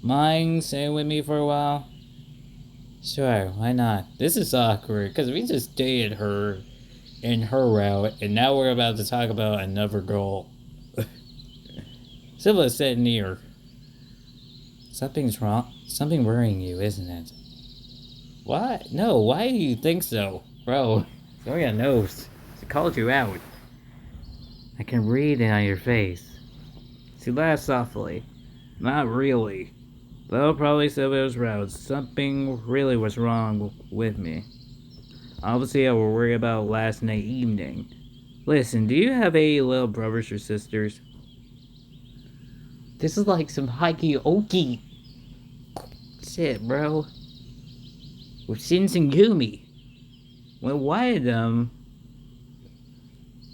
Mind staying with me for a while? Sure, why not? This is awkward, because we just dated her in her route, and now we're about to talk about another girl. Sybil said near. Something's wrong. Something worrying you, isn't it? Why? No, why do you think so? Bro, Zoya knows. She called you out. I can read it on your face. She laughed softly. Not really. Though probably Sylvia's route. Something really was wrong with me. Obviously, I will worry about last night evening. Listen, do you have any little brothers or sisters? This is like some hikey okey shit, bro. With Shins and Gumi. When one of them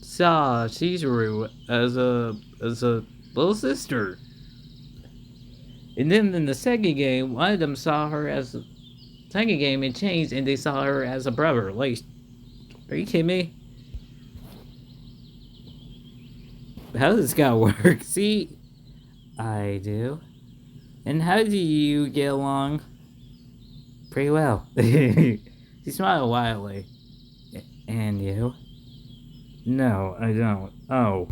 saw Chizuru as a little sister. And then in the second game, one of them saw her as second game it changed and they saw her as a brother. Like, are you kidding me? How does this guy work? See, I do. And how do you get along? Pretty well. She smiled wildly. And you? No, I don't. Oh.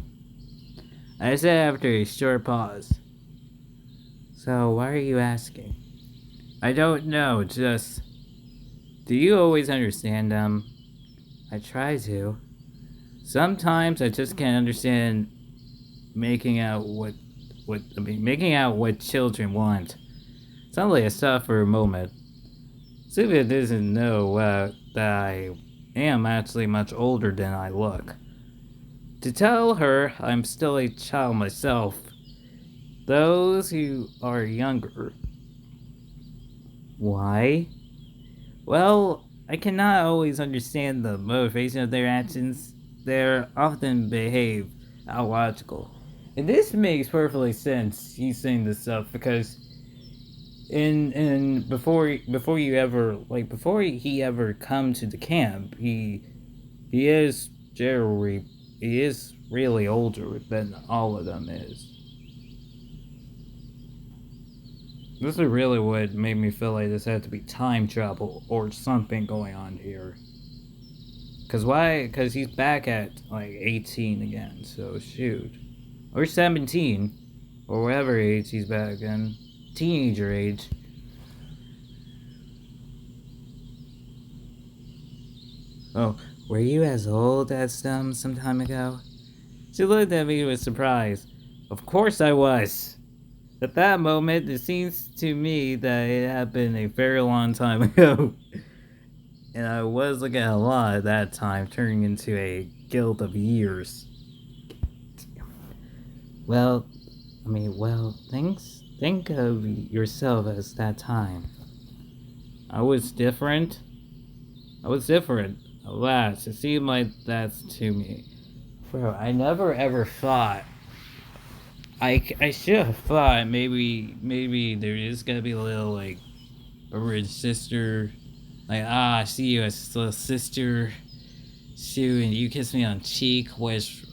I said after a short pause. So, why are you asking? I don't know, just. Do you always understand them? I try to. Sometimes I just can't understand making out making out what children want. Sounds like a suffer moment. Sylvia doesn't know that I am actually much older than I look. To tell her I'm still a child myself, those who are younger. Why? Well, I cannot always understand the motivation of their actions. They often behave illogical. And this makes perfectly sense, you saying this stuff, because in before you ever before he ever come to the camp, he is generally he is really older than all of them is. This is really what made me feel like this had to be time travel or something going on here. Cause why? Cause he's back at like 18 again. So shoot, or 17, or whatever age he's back in, teenager age. Oh, were you as old as them some time ago? She looked at me with surprise. Of course I was. At that moment, it seems to me that it had been a very long time ago. And I was looking at a lot at that time, turning into a guild of years. Well, think of yourself as that time. I was different. I was different. Alas, it seemed like that's to me. Bro, I never ever thought. I should have thought maybe there is gonna be a little like a rich sister, like I see you as a little sister, shoot, and you kiss me on cheek, which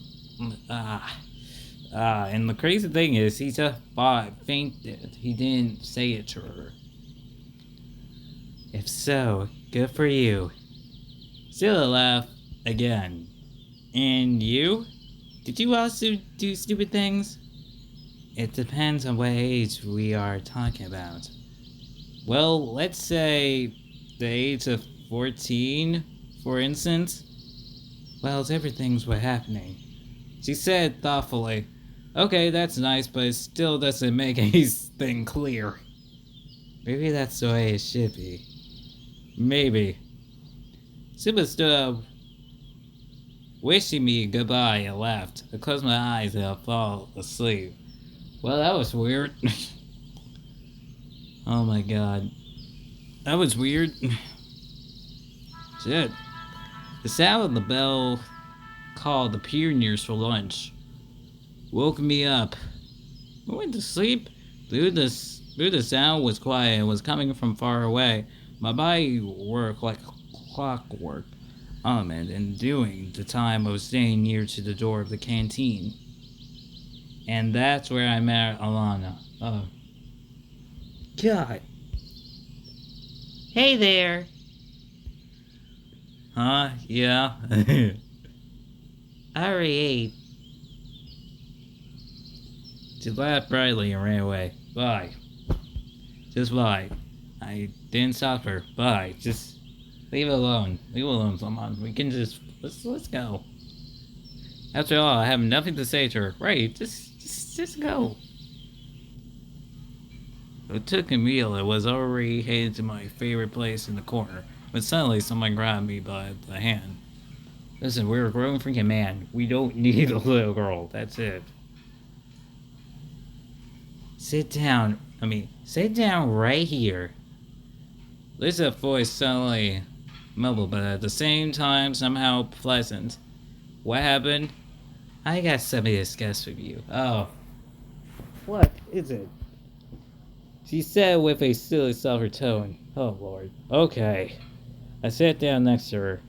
and the crazy thing is he just fainted. He didn't say it to her. If so, good for you. Still laugh again. And you? Did you also do stupid things? It depends on what age we are talking about. Well, let's say the age of 14, for instance. Well, everything's what's happening. She said thoughtfully, okay, that's nice, but it still doesn't make anything clear. Maybe that's the way it should be. Maybe. Simba stood up, wishing me goodbye and left. I closed my eyes and I fell asleep. Well, that was weird. Oh my god. That was weird. Shit. The sound of the bell called the pioneers for lunch. Woke me up. I went to sleep. Through the sound was quiet and was coming from far away. My body worked like clockwork. Man, and doing the time I was staying near to the door of the canteen. And that's where I met Alana. God. Hey there. Huh? Yeah. I already ate. She laughed brightly and ran away. Bye. Just bye. I didn't stop her. Bye. Just leave it alone. Leave it alone, someone. We can just let's go. After all, I have nothing to say to her. Right? Just go. It took a meal. I was already headed to my favorite place in the corner, but suddenly someone grabbed me by the hand. Listen, we're a grown freaking man. We don't need a little girl. That's it. Sit down. Sit down right here. Lisa's voice suddenly muffled, but at the same time somehow pleasant. What happened? I got something to discuss with you. Oh. What is it? She said with a silly sultry tone. Oh, Lord. Okay. I sat down next to her.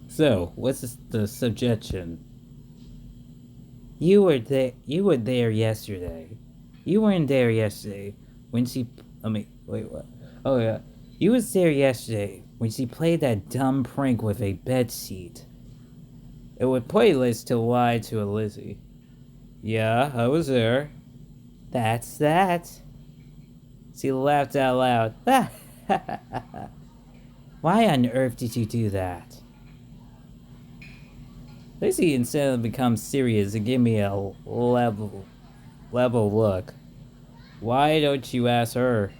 So, what's the suggestion? You were there. You were there yesterday. You weren't there yesterday when she. Wait, what? Oh yeah, you was there yesterday when she played that dumb prank with a bed sheet. It was pointless to lie to a Lizzie. Yeah, I was there. That's that. She laughed out loud. Why on earth did you do that? Lizzie instead of become serious and give me a level look. Why don't you ask her?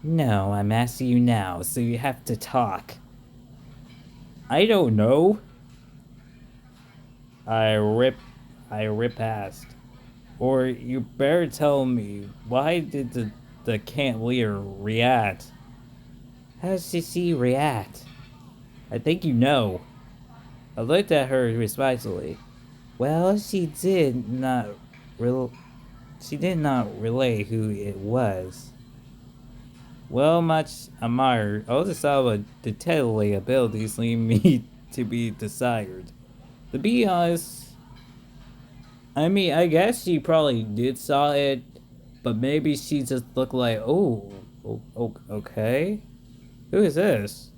No, I'm asking you now, so you have to talk. I don't know. I rip past. Or you better tell me, why did the camp leader react? How did she react? I think you know. I looked at her respectfully. Well, she did not relay who it was. Well, much admired, Ozasawa detectably abilities leave me to be desired. To be honest, I guess she probably did saw it, but maybe she just looked like, okay. Who is this?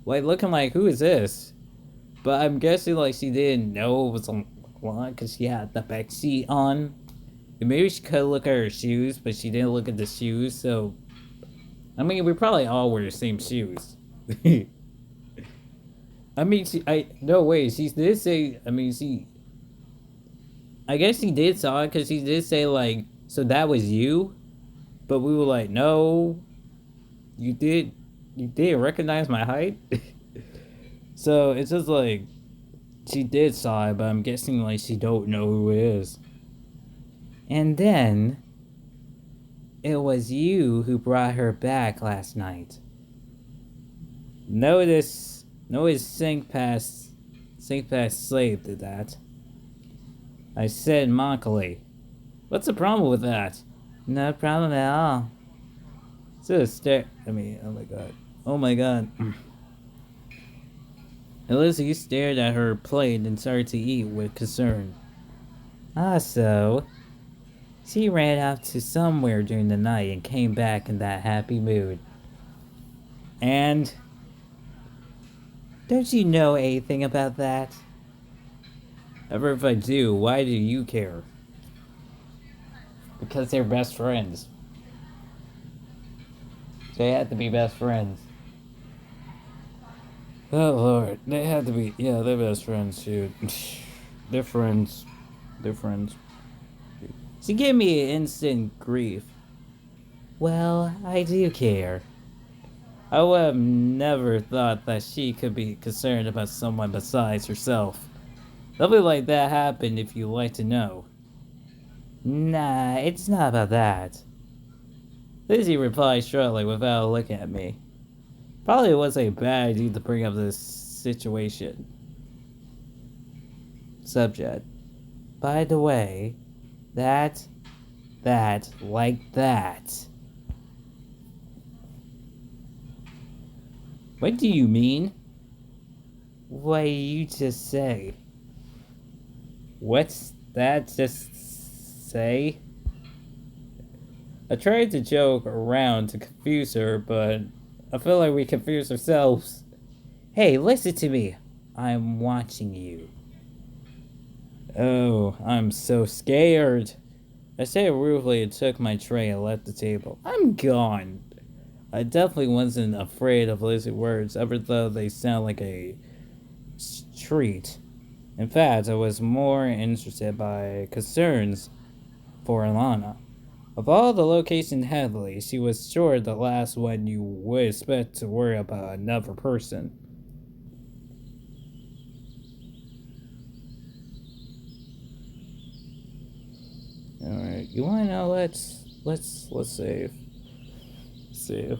Like, looking like, who is this? But I'm guessing, like, she didn't know it was on because she had the back seat on. And maybe she could look at her shoes, but she didn't look at the shoes, so we probably all wear the same shoes. No way, she did say, I guess she did saw it because she did say, like, so that was you? But we were like, no, you didn't recognize my height? So it's just like, she did saw it, but I'm guessing, like, she don't know who it is. And then, it was you who brought her back last night. Notice Sink Past Slave did that. I said mockingly. What's the problem with that? No problem at all. So oh my god. Oh my god. Elizabeth stared at her plate and started to eat with concern. So she ran out to somewhere during the night and came back in that happy mood. And don't you know anything about that? Ever if I do, why do you care? Because they're best friends. They had to be best friends. Oh Lord, they had to be. Yeah, they're best friends, dude. They're friends. They're friends. She gave me instant grief. Well, I do care. I would have never thought that she could be concerned about someone besides herself. Something like that happened if you'd like to know. Nah, it's not about that. Lizzie replied shortly without looking at me. Probably was a bad idea to bring up this subject. By the way, like that. What do you mean? What you just say? What's that just say? I tried to joke around to confuse her, but I feel like we confused ourselves. Hey, listen to me. I'm watching you. Oh, I'm so scared. I said rudely and took my tray and left the table. I'm gone. I definitely wasn't afraid of losing words, even though they sound like a treat. In fact, I was more interested by concerns for Alana. Of all the locations in Headley, she was sure the last one you would expect to worry about another person. Alright, you wanna know, let's save. Save.